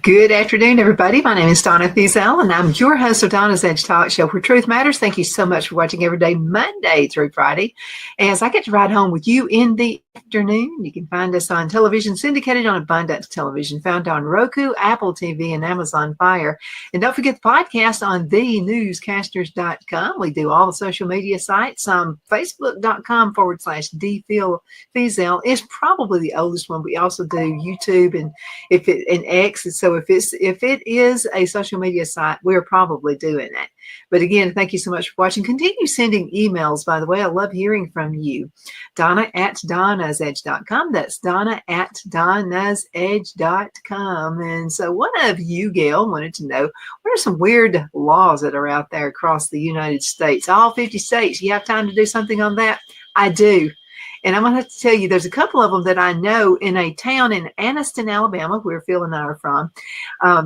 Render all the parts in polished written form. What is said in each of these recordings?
Good afternoon, everybody. My name is Donna Thiesel, and I'm your host of Donna's Edge Talk Show, where truth matters. Thank you so much for watching every day, Monday through Friday. As I get to ride home with you in the afternoon, you can find us on television syndicated on Abundance Television, found on Roku, Apple TV, and Amazon Fire. And don't forget the podcast on thenewscasters.com. We do all the social media sites. Facebook.com/DPhilThiesel is probably the oldest one. We also do YouTube and X. So if it is a social media site, we're probably doing it. But again, thank you so much for watching. Continue sending emails, by the way. I love hearing from you. Donna@DonnasEdge.com. That's Donna@DonnasEdge.com. And so one of you, Gail, wanted to know, what are some weird laws that are out there across the United States? All 50 states. You have time to do something on that? I do. And I'm going to have to tell you, there's a couple of them that I know in a town in Anniston, Alabama, where Phil and I are from.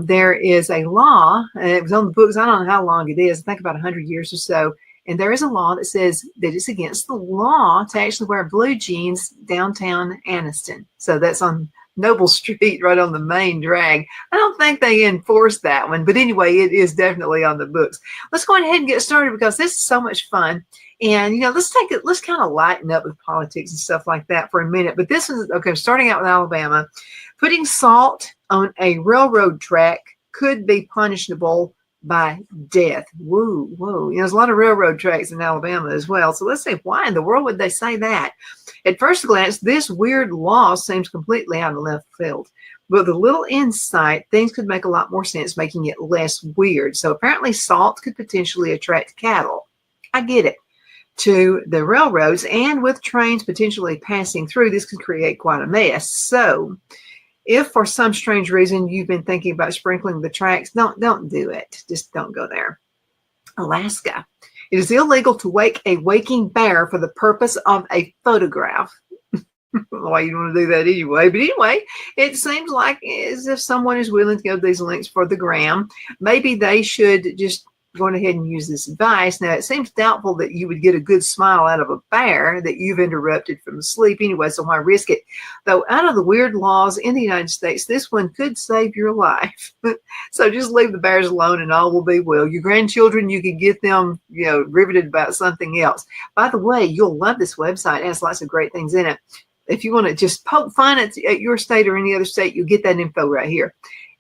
There is a law, and it was on the books, I don't know how long it is, I think about 100 years or so. And there is a law that says that it's against the law to actually wear blue jeans downtown Anniston. So that's on Noble Street, right on the main drag. I don't think they enforce that one, but anyway, it is definitely on the books. Let's go ahead and get started because this is so much fun. And, let's kind of lighten up with politics and stuff like that for a minute. But this is, okay, starting out with Alabama. Putting salt on a railroad track could be punishable by death. Whoa, whoa. There's a lot of railroad tracks in Alabama as well. So let's see, why in the world would they say that? At first glance, this weird law seems completely out of left field. But with a little insight, things could make a lot more sense, making it less weird. So apparently salt could potentially attract cattle. I get it. To the railroads, and with trains potentially passing through, this could create quite a mess. So if for some strange reason you've been thinking about sprinkling the tracks, don't do it. Just don't go there. Alaska. It is illegal to wake a waking bear for the purpose of a photograph. Why you want to do that anyway? But anyway, it seems like as if someone is willing to go to these links for the gram. Maybe they should just go ahead and use this advice. Now, it seems doubtful that you would get a good smile out of a bear that you've interrupted from sleep anyway, so why risk it? Though out of the weird laws in the United States, this one could save your life. So just leave the bears alone and all will be well. Your grandchildren, you can get them, riveted about something else. By the way, you'll love this website. It has lots of great things in it. If you want to just poke fun at your state or any other state, you'll get that info right here.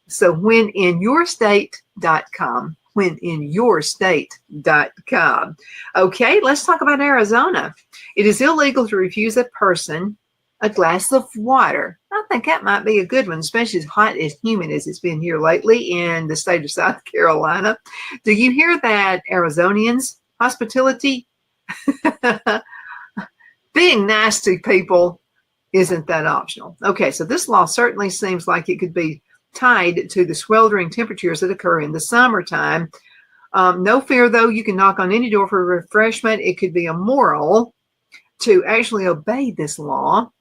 So whenininyourstate.com. whenininyourstate.com. Okay, let's talk about Arizona. It is illegal to refuse a person a glass of water. I think that might be a good one, especially as hot and humid as it's been here lately in the state of South Carolina. Do you hear that, Arizonians? Hospitality, being nice to people isn't that optional. Okay, so this law certainly seems like it could be tied to the sweltering temperatures that occur in the summertime. No fear, though, you can knock on any door for refreshment. It could be immoral to actually obey this law.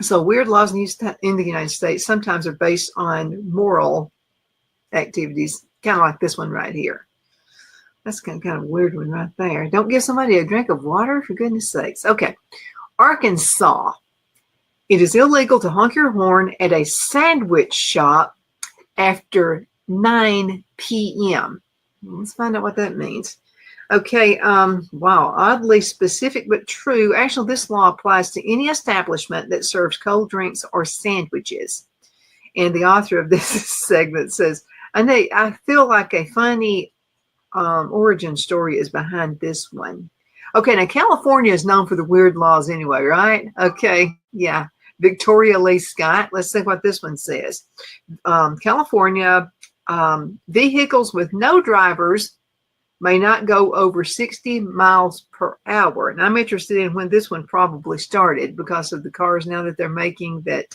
So weird laws in the United States sometimes are based on moral activities, kind of like this one right here. That's kind of a weird one right there. Don't give somebody a drink of water, for goodness sakes. Okay, Arkansas. It is illegal to honk your horn at a sandwich shop after 9 p.m. Let's find out what that means. Okay, wow, oddly specific but true. Actually, this law applies to any establishment that serves cold drinks or sandwiches. And the author of this segment says, I feel like a funny origin story is behind this one. Okay, now California is known for the weird laws anyway, right? Okay, yeah. Victoria Lee Scott. Let's see what this one says. California, vehicles with no drivers may not go over 60 miles per hour. And I'm interested in when this one probably started because of the cars now that they're making that,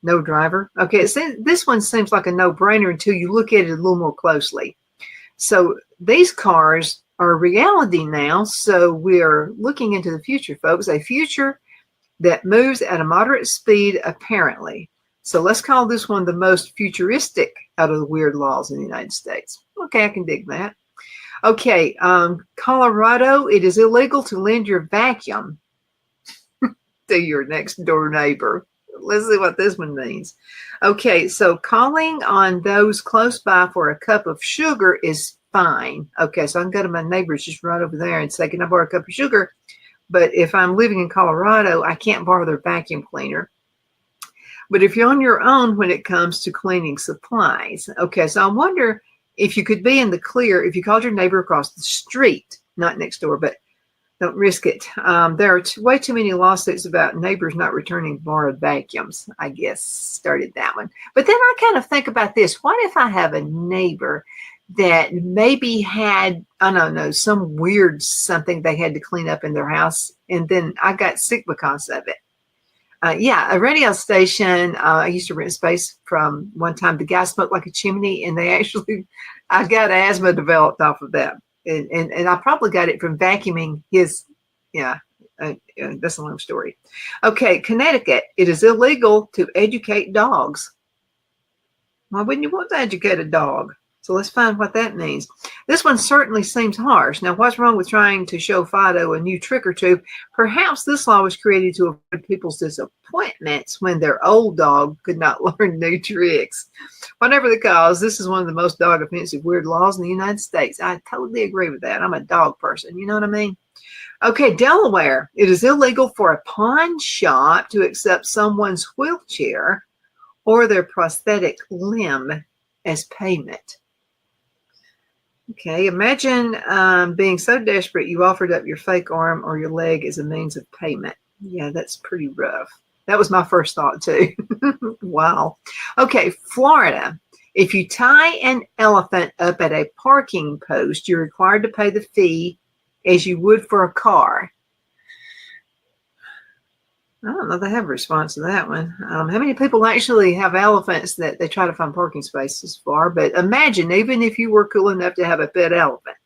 no driver. Okay, this one seems like a no-brainer until you look at it a little more closely. So these cars are a reality now. So we're looking into the future, folks, a future that moves at a moderate speed, apparently. So let's call this one the most futuristic out of the weird laws in the United States. Okay, I can dig that. Okay, Colorado, it is illegal to lend your vacuum to your next door neighbor. Let's see what this one means. Okay, so calling on those close by for a cup of sugar is fine. Okay, so I can go to my neighbors just right over there and say, can I borrow a cup of sugar? But if I'm living in Colorado, I can't borrow their vacuum cleaner. But if you're on your own when it comes to cleaning supplies, okay, so I wonder if you could be in the clear if you called your neighbor across the street, not next door, but don't risk it. There are way too many lawsuits about neighbors not returning borrowed vacuums, I guess, started that one. But then I kind of think about this. What if I have a neighbor that maybe had, I don't know, some weird something they had to clean up in their house, and then I got sick because of it? Yeah, a radio station. I used to rent space from one time. The guy smoked like a chimney, and I got asthma developed off of that. And I probably got it from vacuuming his, yeah, that's a long story. Okay, Connecticut. It is illegal to educate dogs. Why wouldn't you want to educate a dog? So let's find what that means. This one certainly seems harsh. Now, what's wrong with trying to show Fido a new trick or two? Perhaps this law was created to avoid people's disappointments when their old dog could not learn new tricks. Whatever the cause, this is one of the most dog offensive weird laws in the United States. I totally agree with that. I'm a dog person. You know what I mean? Okay, Delaware. It is illegal for a pawn shop to accept someone's wheelchair or their prosthetic limb as payment. Okay, imagine being so desperate you offered up your fake arm or your leg as a means of payment. Yeah, that's pretty rough. That was my first thought too. Wow. Okay, Florida. If you tie an elephant up at a parking post, you're required to pay the fee as you would for a car. I don't know if they have a response to that one. How many people actually have elephants that they try to find parking spaces for? But imagine, even if you were cool enough to have a pet elephant,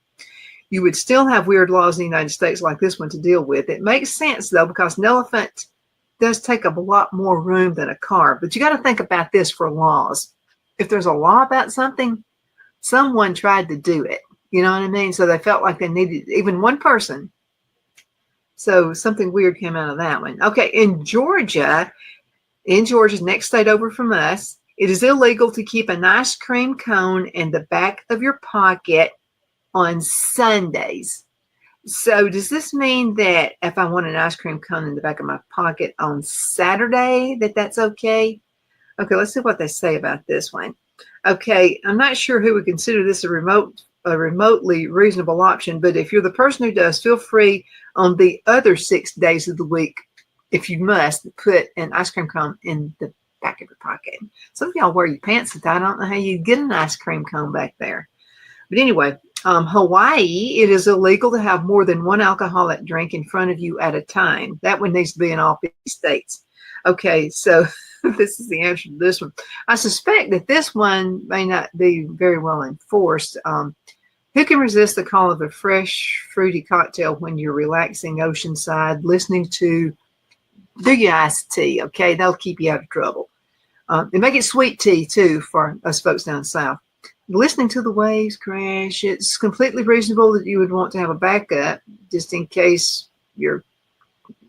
you would still have weird laws in the United States like this one to deal with. It makes sense, though, because an elephant does take up a lot more room than a car. But you got to think about this for laws. If there's a law about something, someone tried to do it. You know what I mean? So they felt like they needed even one person. So something weird came out of that one. Okay, in Georgia, next state over from us, it is illegal to keep an ice cream cone in the back of your pocket on Sundays. So does this mean that if I want an ice cream cone in the back of my pocket on Saturday, that's okay? Okay, let's see what they say about this one. Okay, I'm not sure who would consider this a remotely reasonable option, but if you're the person who does, feel free on the other 6 days of the week, if you must, put an ice cream cone in the back of your pocket. Some of y'all wear your pants that I don't know how you get an ice cream cone back there. But anyway, Hawaii, it is illegal to have more than one alcoholic drink in front of you at a time. That one needs to be in all 50 states. Okay, so this is the answer to this one. I suspect that this one may not be very well enforced. Who can resist the call of a fresh, fruity cocktail when you're relaxing oceanside, listening to do your iced tea? Okay, that'll keep you out of trouble. And make it sweet tea, too, for us folks down south. Listening to the waves crash, it's completely reasonable that you would want to have a backup just in case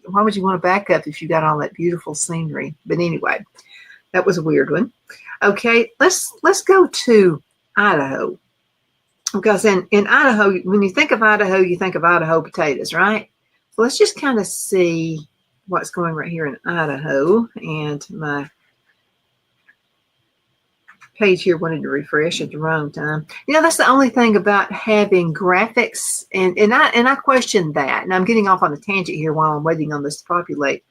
why would you want a backup if you got all that beautiful scenery? But anyway, that was a weird one. Okay, let's go to Idaho. Because in Idaho, when you think of Idaho, you think of Idaho potatoes, right? So let's just kind of see what's going right here in Idaho. And my page here wanted to refresh at the wrong time. You know, that's the only thing about having graphics, and I question that. And I'm getting off on a tangent here while I'm waiting on this to populate.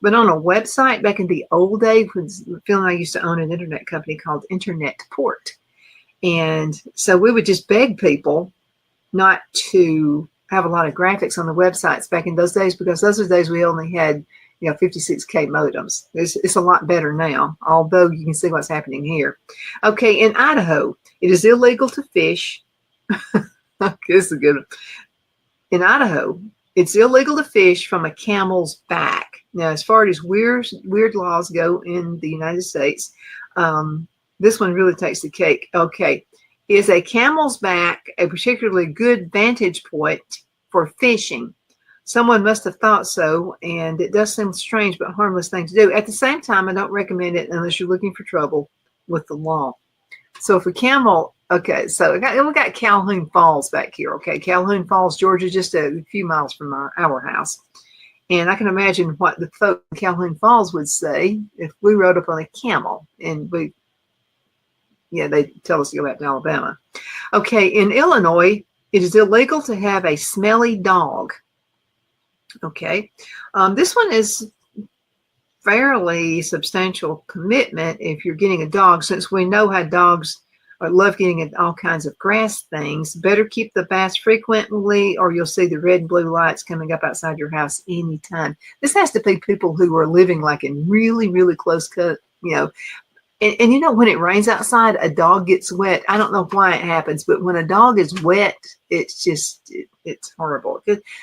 But on a website back in the old days, when Phil and I used to own an internet company called Internet Port. And so we would just beg people not to have a lot of graphics on the websites back in those days, because those are the days we only had, 56K modems. It's a lot better now, although you can see what's happening here. Okay, in Idaho, it is illegal to fish. This is a good one. In Idaho, it's illegal to fish from a camel's back. Now, as far as weird laws go in the United States, this one really takes the cake. Okay. Is a camel's back a particularly good vantage point for fishing? Someone must have thought so, and it does seem strange but harmless thing to do. At the same time, I don't recommend it unless you're looking for trouble with the law. So if a camel, okay, so we got Calhoun Falls back here, okay? Calhoun Falls, Georgia, just a few miles from our house. And I can imagine what the folk in Calhoun Falls would say if we rode up on a camel and they tell us to go back to Alabama. Okay, in Illinois, it is illegal to have a smelly dog. Okay, this one is fairly substantial commitment if you're getting a dog, since we know how dogs love getting at all kinds of grass things. Better keep the baths frequently, or you'll see the red and blue lights coming up outside your house anytime. This has to be people who are living like in really, really close cut, And you know, when it rains outside, a dog gets wet. I don't know why it happens, but when a dog is wet, it's horrible.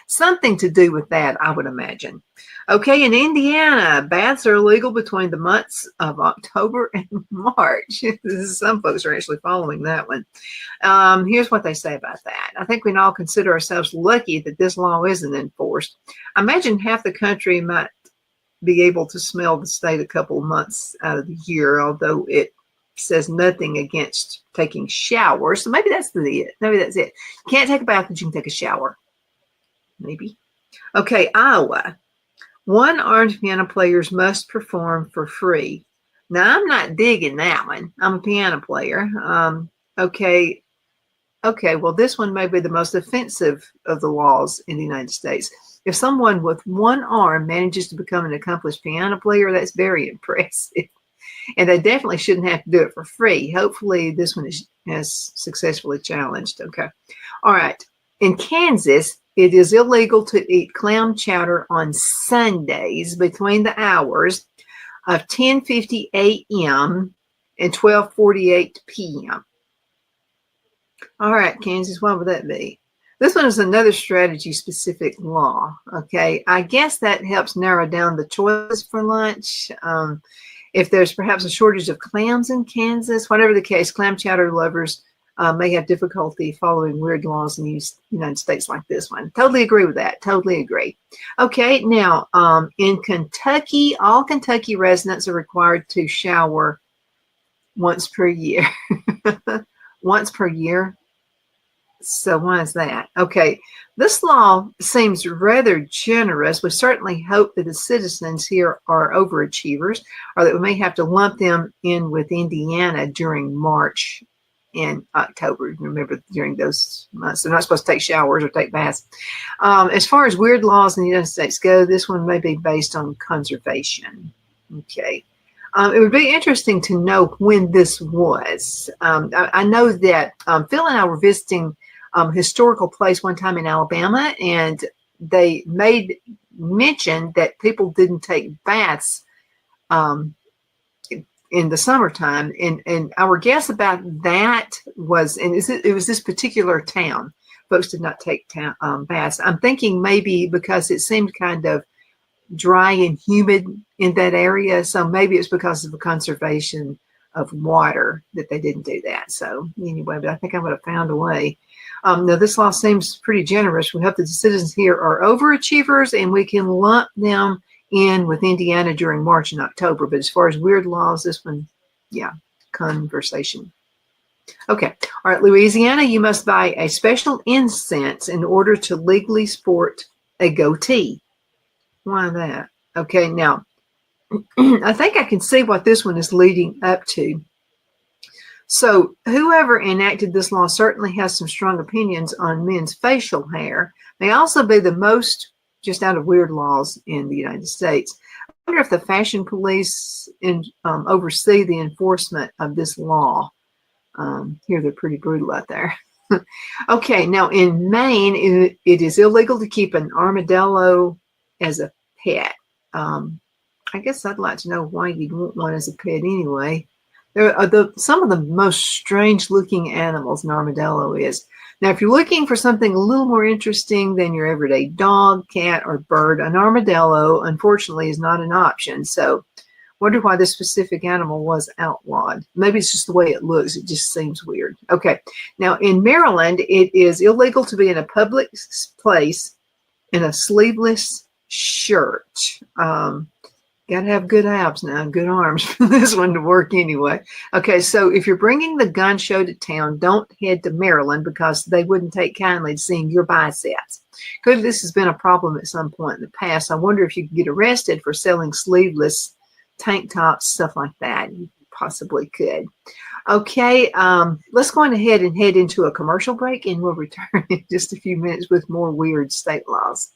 Something to do with that, I would imagine. Okay, in Indiana, baths are illegal between the months of October and March. Some folks are actually following that one. Here's what they say about that. I think we can all consider ourselves lucky that this law isn't enforced. I imagine half the country might be able to smell the state a couple of months out of the year, although it says nothing against taking showers. So maybe that's it. Maybe that's it. You can't take a bath, but you can take a shower. Maybe. Okay, Iowa. One-armed piano players must perform for free. Now, I'm not digging that one. I'm a piano player. Okay, well, this one may be the most offensive of the laws in the United States. If someone with one arm manages to become an accomplished piano player, that's very impressive. And they definitely shouldn't have to do it for free. Hopefully this one has successfully challenged. Okay. All right. In Kansas, it is illegal to eat clam chowder on Sundays between the hours of 10:50 a.m. and 12:48 p.m. All right, Kansas, what would that be? This one is another strategy-specific law, okay? I guess that helps narrow down the choices for lunch. If there's perhaps a shortage of clams in Kansas, whatever the case, clam chowder lovers may have difficulty following weird laws in the United States like this one. Totally agree with that. Totally agree. Okay, now, in Kentucky, all Kentucky residents are required to shower once per year. Once per year? So why is that? Okay, this law seems rather generous. We certainly hope that the citizens here are overachievers, or that we may have to lump them in with Indiana during March and October. Remember, during those months, they're not supposed to take showers or take baths. As far as weird laws in the United States go, this one may be based on conservation. Okay. It would be interesting to know when this was. I know that Phil and I were visiting historical place one time in Alabama, and they made mention that people didn't take baths in the summertime. And our guess about that was, and it was this particular town. Folks did not take baths. I'm thinking maybe because it seemed kind of dry and humid in that area. So maybe it's because of the conservation of water that they didn't do that. So anyway, but I think I would have found a way. Now, this law seems pretty generous. We hope that the citizens here are overachievers and we can lump them in with Indiana during March and October. But as far as weird laws, this one, yeah, conversation. Okay. All right, Louisiana, you must buy a special incense in order to legally sport a goatee. Why that? Okay, now, I think I can see what this one is leading up to. So whoever enacted this law certainly has some strong opinions on men's facial hair. May also be the most just out of weird laws in the United States. I wonder if the fashion police oversee the enforcement of this law. Here they're pretty brutal out there. Okay, now in Maine, it is illegal to keep an armadillo as a pet. I guess I'd like to know why you'd want one as a pet anyway. There are some of the most strange looking animals an armadillo is. Now, if you're looking for something a little more interesting than your everyday dog, cat, or bird, an armadillo, unfortunately, is not an option. So wonder why this specific animal was outlawed. Maybe it's just the way it looks. It just seems weird. Okay. Now, in Maryland, it is illegal to be in a public place in a sleeveless shirt. Got to have good abs now, good arms for this one to work anyway. Okay, so if you're bringing the gun show to town, don't head to Maryland because they wouldn't take kindly to seeing your biceps. Clearly, this has been a problem at some point in the past. I wonder if you could get arrested for selling sleeveless tank tops, stuff like that. You possibly could. Okay, let's go on ahead and head into a commercial break, and we'll return in just a few minutes with more weird state laws.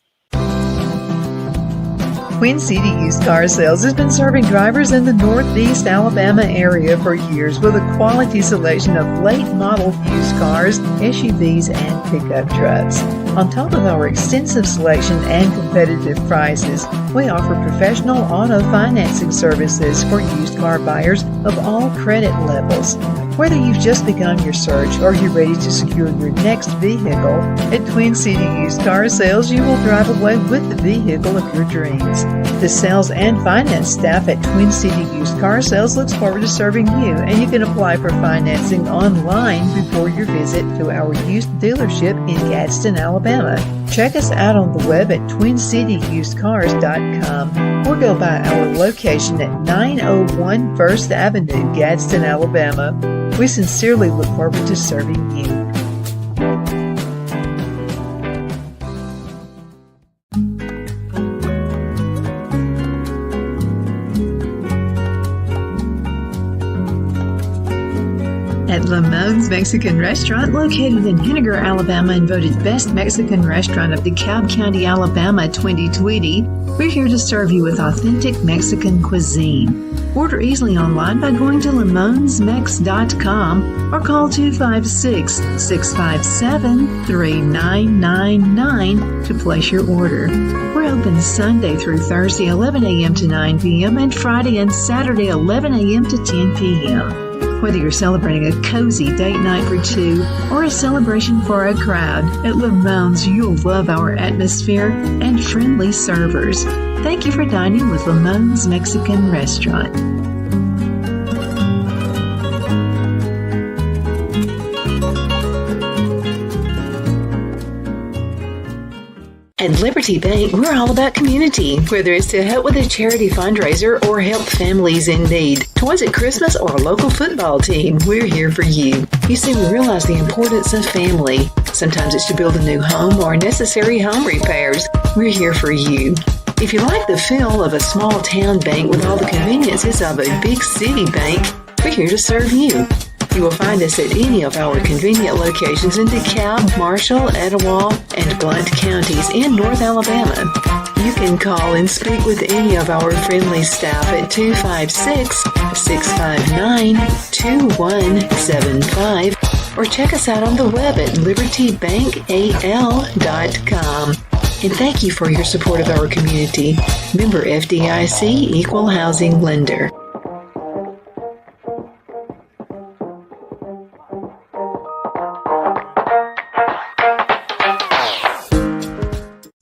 Twin City Used Car Sales has been serving drivers in the Northeast Alabama area for years with a quality selection of late model used cars, SUVs, and pickup trucks. On top of our extensive selection and competitive prices, we offer professional auto financing services for used car buyers of all credit levels. Whether you've just begun your search or you're ready to secure your next vehicle, at Twin City Used Car Sales, you will drive away with the vehicle of your dreams. The sales and finance staff at Twin City Used Car Sales looks forward to serving you, and you can apply for financing online before your visit to our used dealership in Gadsden, Alabama. Check us out on the web at twincityusedcars.com or go by our location at 901 First Avenue, Gadsden, Alabama. We sincerely look forward to serving you. At Lamone's Mexican Restaurant, located in Henniger, Alabama, and voted Best Mexican Restaurant of DeKalb County, Alabama 2020, we're here to serve you with authentic Mexican cuisine. Order easily online by going to lamonsmex.com or call 256-657-3999 to place your order. We're open Sunday through Thursday, 11 a.m. to 9 p.m. and Friday and Saturday, 11 a.m. to 10 p.m. Whether you're celebrating a cozy date night for two or a celebration for a crowd, at Lamone's you'll love our atmosphere and friendly servers. Thank you for dining with Lamone's Mexican Restaurant. At Liberty Bank, we're all about community, whether it's to help with a charity fundraiser or help families in need. Toys at Christmas or a local football team, we're here for you. You see, we realize the importance of family. Sometimes it's to build a new home or necessary home repairs. We're here for you. If you like the feel of a small town bank with all the conveniences of a big city bank, we're here to serve you. You will find us at any of our convenient locations in DeKalb, Marshall, Etowah, and Blount counties in North Alabama. You can call and speak with any of our friendly staff at 256-659-2175 or check us out on the web at libertybankal.com. And thank you for your support of our community. Member FDIC Equal Housing Lender.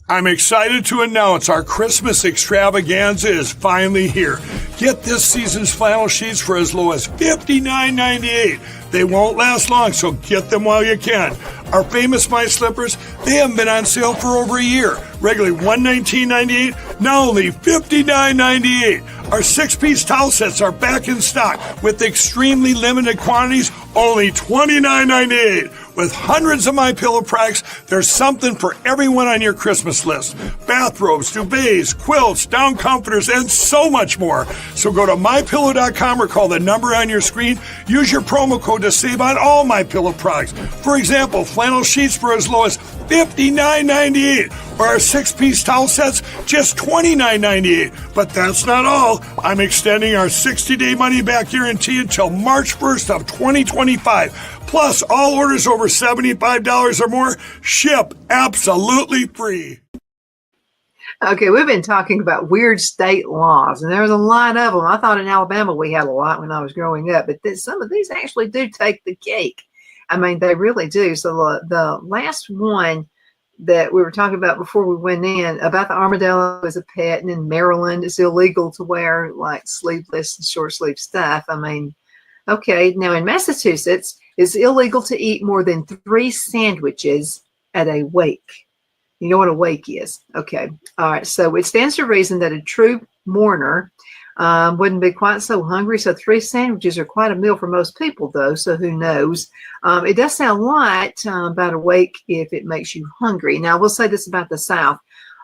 I'm excited to announce our Christmas extravaganza is finally here. Get this season's flannel sheets for as low as $59.98. They won't last long, so get them while you can. Our famous My Slippers, they haven't been on sale for over a year. Regularly $119.98, now only $59.98. Our 6-piece towel sets are back in stock with extremely limited quantities, only $29.98. With hundreds of MyPillow products, there's something for everyone on your Christmas list. Bathrobes, duvets, quilts, down comforters, and so much more. So go to MyPillow.com or call the number on your screen. Use your promo code to save on all MyPillow products. For example, flannel sheets for as low as $59.98. Or our 6-piece towel sets, just $29.98. But that's not all. I'm extending our 60-day money-back guarantee until March 1st of 2025. Plus, all orders over $75 or more ship absolutely free. Okay, we've been talking about weird state laws, and there's a lot of them. I thought in Alabama we had a lot when I was growing up, but some of these actually do take the cake. I mean, they really do. So the last one that we were talking about before we went in about the armadillo as a pet, and in Maryland it's illegal to wear like sleeveless and short sleeve stuff. I mean, okay, now in Massachusetts, it's illegal to eat more than 3 sandwiches at a wake. You know what a wake is? Okay. All right. So it stands to reason that a true mourner wouldn't be quite so hungry. So 3 sandwiches are quite a meal for most people, though. So who knows? It does sound light about a wake if it makes you hungry. Now, I will say this about the South.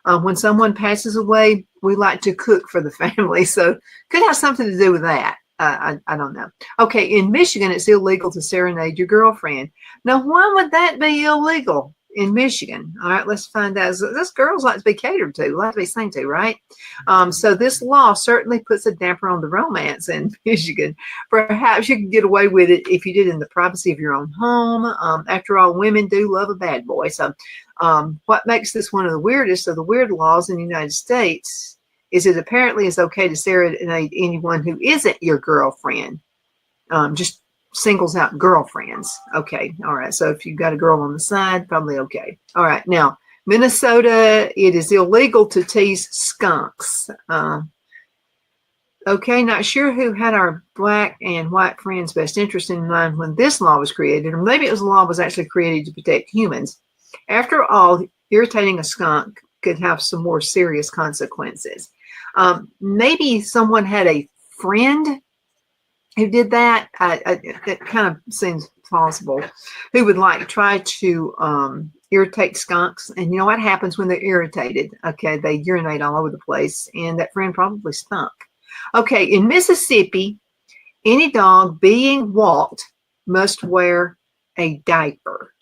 When someone passes away, we like to cook for the family. So could have something to do with that. I don't know. Okay, in Michigan, it's illegal to serenade your girlfriend. Now, why would that be illegal in Michigan? All right, let's find out. Those girls like to be catered to, like to be sung to, right? So this law certainly puts a damper on the romance in Michigan. Perhaps you could get away with it if you did in the privacy of your own home. After all, women do love a bad boy. So what makes this one of the weirdest of the weird laws in the United States is it apparently is okay to serenade anyone who isn't your girlfriend. Just singles out girlfriends. Okay. All right. So if you've got a girl on the side, probably okay. All right. Now, Minnesota, it is illegal to tease skunks. Okay. Not sure who had our black and white friends' best interest in mind when this law was created, or maybe it was a law was actually created to protect humans. After all, irritating a skunk could have some more serious consequences. Maybe someone had a friend who did that. It kind of seems plausible. Who would like try to irritate skunks, and you know what happens when they're irritated? Okay, they urinate all over the place, and that friend probably stunk. Okay, in Mississippi, any dog being walked must wear a diaper.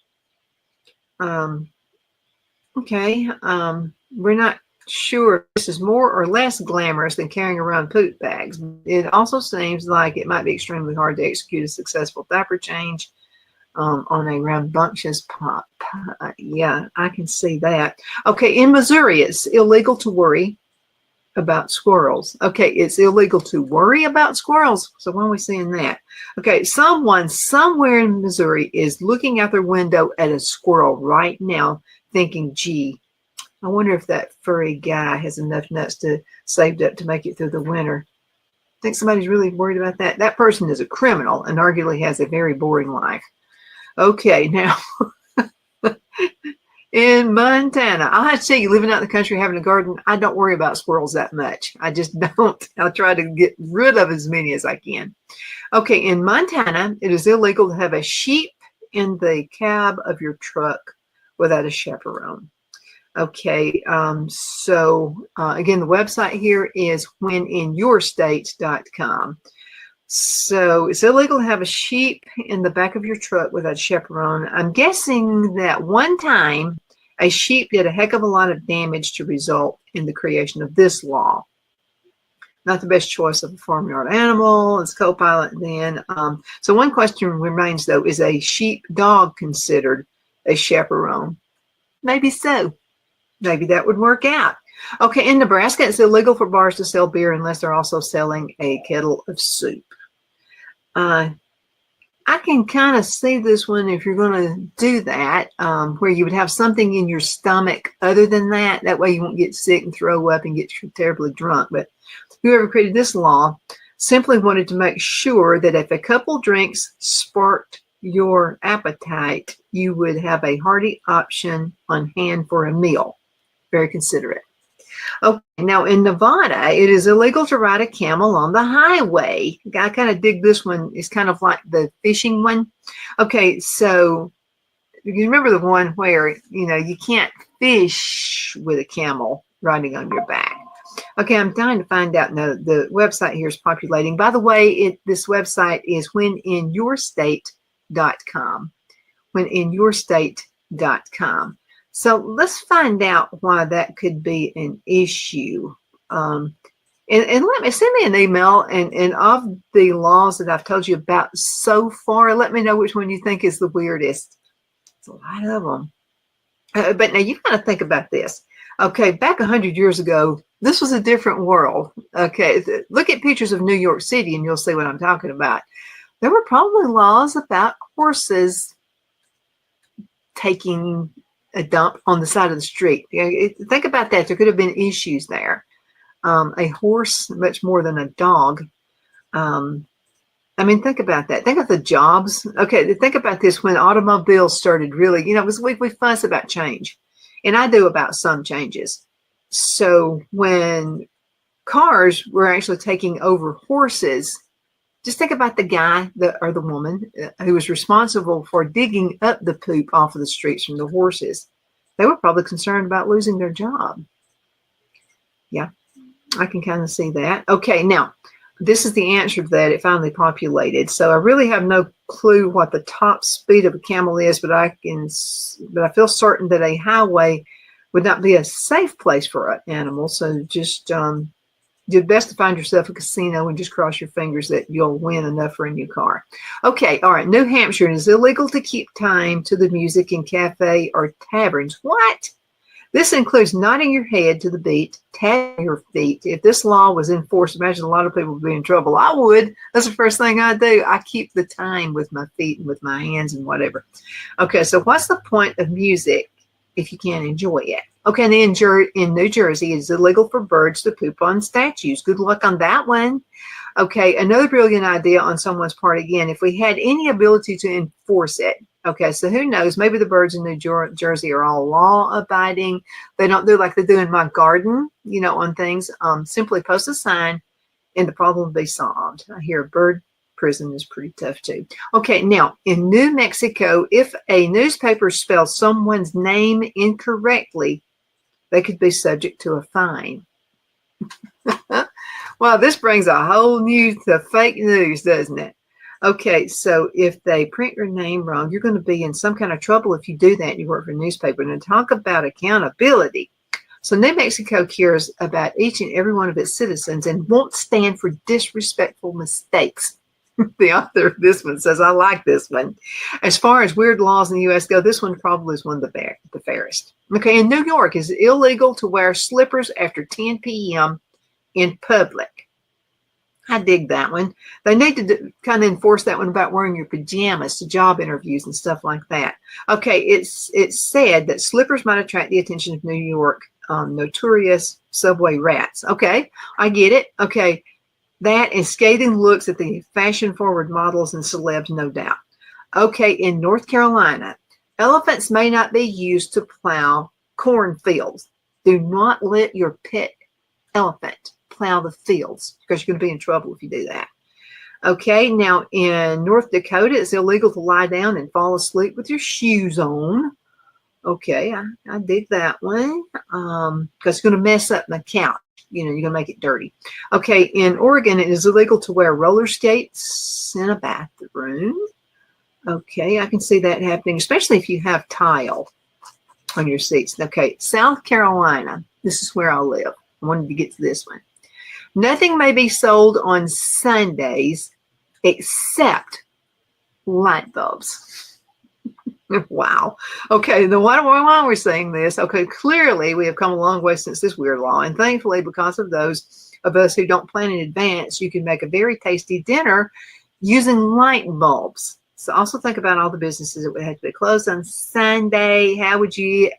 Okay, we're not sure this is more or less glamorous than carrying around poop bags. It also seems like it might be extremely hard to execute a successful diaper change on a rambunctious pup. Yeah, I can see that. Okay, in Missouri, it's illegal to worry about squirrels. Okay, it's illegal to worry about squirrels. So why are we seeing that? Okay, someone somewhere in Missouri is looking out their window at a squirrel right now thinking, gee, I wonder if that furry guy has enough nuts to saved up to make it through the winter. Think somebody's really worried about that? That person is a criminal and arguably has a very boring life. Okay, now in Montana, I'll have to tell you, living out in the country, having a garden, I don't worry about squirrels that much. I just don't. I'll try to get rid of as many as I can. Okay, in Montana, it is illegal to have a sheep in the cab of your truck without a chaperone. Okay, so again, the website here is whenInYourState.com. So it's illegal to have a sheep in the back of your truck without a chaperone. I'm guessing that one time a sheep did a heck of a lot of damage to result in the creation of this law. Not the best choice of a farmyard animal as co-pilot then. So one question remains, though, is a sheep dog considered a chaperone? Maybe so. Maybe that would work out. Okay, in Nebraska, it's illegal for bars to sell beer unless they're also selling a kettle of soup. I can kind of see this one if you're going to do that, where you would have something in your stomach other than that. That way you won't get sick and throw up and get terribly drunk. But whoever created this law simply wanted to make sure that if a couple drinks sparked your appetite, you would have a hearty option on hand for a meal. Very considerate. Okay, now in Nevada, it is illegal to ride a camel on the highway. I kind of dig this one. It's kind of like the fishing one. Okay, so you remember the one where, you can't fish with a camel riding on your back. Okay, I'm trying to find out. No, the website here is populating. By the way, this website is whenInYourState.com. WhenInYourState.com. So let's find out why that could be an issue. And send me an email, and of the laws that I've told you about so far, let me know which one you think is the weirdest. It's a lot of them. But now you've got to think about this. Okay, back 100 years ago, this was a different world. Okay, look at pictures of New York City and you'll see what I'm talking about. There were probably laws about horses taking a dump on the side of the street. Think about that. There could have been issues there. A horse, much more than a dog. Think about that. Think of the jobs. Okay, think about this. When automobiles started really, we fuss about change. And I do about some changes. So when cars were actually taking over horses, just think about the guy or the woman who was responsible for digging up the poop off of the streets from the horses. They were probably concerned about losing their job. Yeah, I can kind of see that. Okay, now, this is the answer to that. It finally populated. So I really have no clue what the top speed of a camel is, but I feel certain that a highway would not be a safe place for an animal. So just do best to find yourself a casino and just cross your fingers that you'll win enough for a new car. Okay, all right. New Hampshire, it is illegal to keep time to the music in cafe or taverns. What? This includes nodding your head to the beat, tapping your feet. If this law was enforced, imagine a lot of people would be in trouble. I would. That's the first thing I do. I keep the time with my feet and with my hands and whatever. Okay, so what's the point of music if you can't enjoy it? Okay, and in New Jersey, it's illegal for birds to poop on statues. Good luck on that one. Okay, another brilliant idea on someone's part again. If we had any ability to enforce it, okay, so who knows? Maybe the birds in New Jersey are all law-abiding. They don't do like they do in my garden, on things. Simply post a sign, and the problem will be solved. I hear bird prison is pretty tough too. Okay, now in New Mexico, if a newspaper spells someone's name incorrectly, they could be subject to a fine. Well, this brings a whole new to fake news, doesn't it? Okay, so if they print your name wrong, you're going to be in some kind of trouble if you do that and you work for a newspaper. And talk about accountability. So New Mexico cares about each and every one of its citizens and won't stand for disrespectful mistakes. The author of this one says, I like this one. As far as weird laws in the U.S. go, this one probably is one of the fairest. Okay, in New York, it's illegal to wear slippers after 10 p.m. in public. I dig that one. They need to kind of enforce that one about wearing your pajamas to job interviews and stuff like that. Okay, it's said that slippers might attract the attention of New York notorious subway rats. Okay, I get it. Okay, that and scathing looks at the fashion-forward models and celebs, no doubt. Okay, in North Carolina, elephants may not be used to plow cornfields. Do not let your pet elephant plow the fields because you're going to be in trouble if you do that. Okay, now in North Dakota, it's illegal to lie down and fall asleep with your shoes on. Okay, I dig that one because it's going to mess up my couch. You're going to make it dirty. Okay, in Oregon, it is illegal to wear roller skates in a bathroom. Okay, I can see that happening, especially if you have tile on your seats. Okay, South Carolina, this is where I live. I wanted to get to this one. Nothing may be sold on Sundays except light bulbs. Wow. Okay, then why are we saying this? Okay, clearly we have come a long way since this weird law, and thankfully, because of those of us who don't plan in advance, you can make a very tasty dinner using light bulbs. So also think about all the businesses that would have to be closed on Sunday. How would you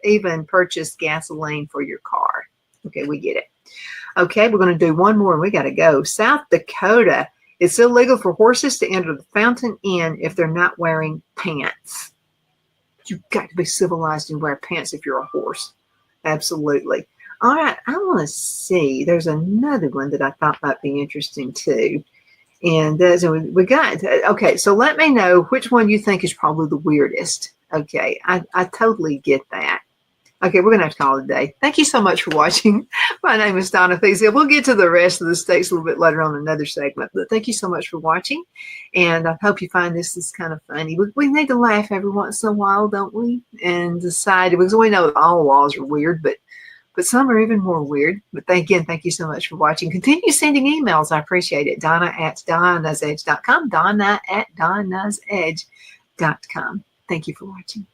even purchase gasoline for your car? Okay, we get it. Okay, we're going to do one more and we got to go. South Dakota, it's illegal for horses to enter the Fountain Inn if they're not wearing pants. You've got to be civilized and wear pants if you're a horse. Absolutely. All right, I want to see. There's another one that I thought might be interesting too. And so we got, okay, so let me know which one you think is probably the weirdest. Okay, I totally get that. Okay, we're going to have to call it a day. Thank you so much for watching. My name is Donna Thiesia. We'll get to the rest of the states a little bit later on in another segment. But thank you so much for watching. And I hope you find this is kind of funny. We need to laugh every once in a while, don't we? And decide, because we know that all laws are weird, but some are even more weird. But again, thank you so much for watching. Continue sending emails. I appreciate it. Donna@Donnasedge.com. Donna@DonnasEdge.com. Thank you for watching.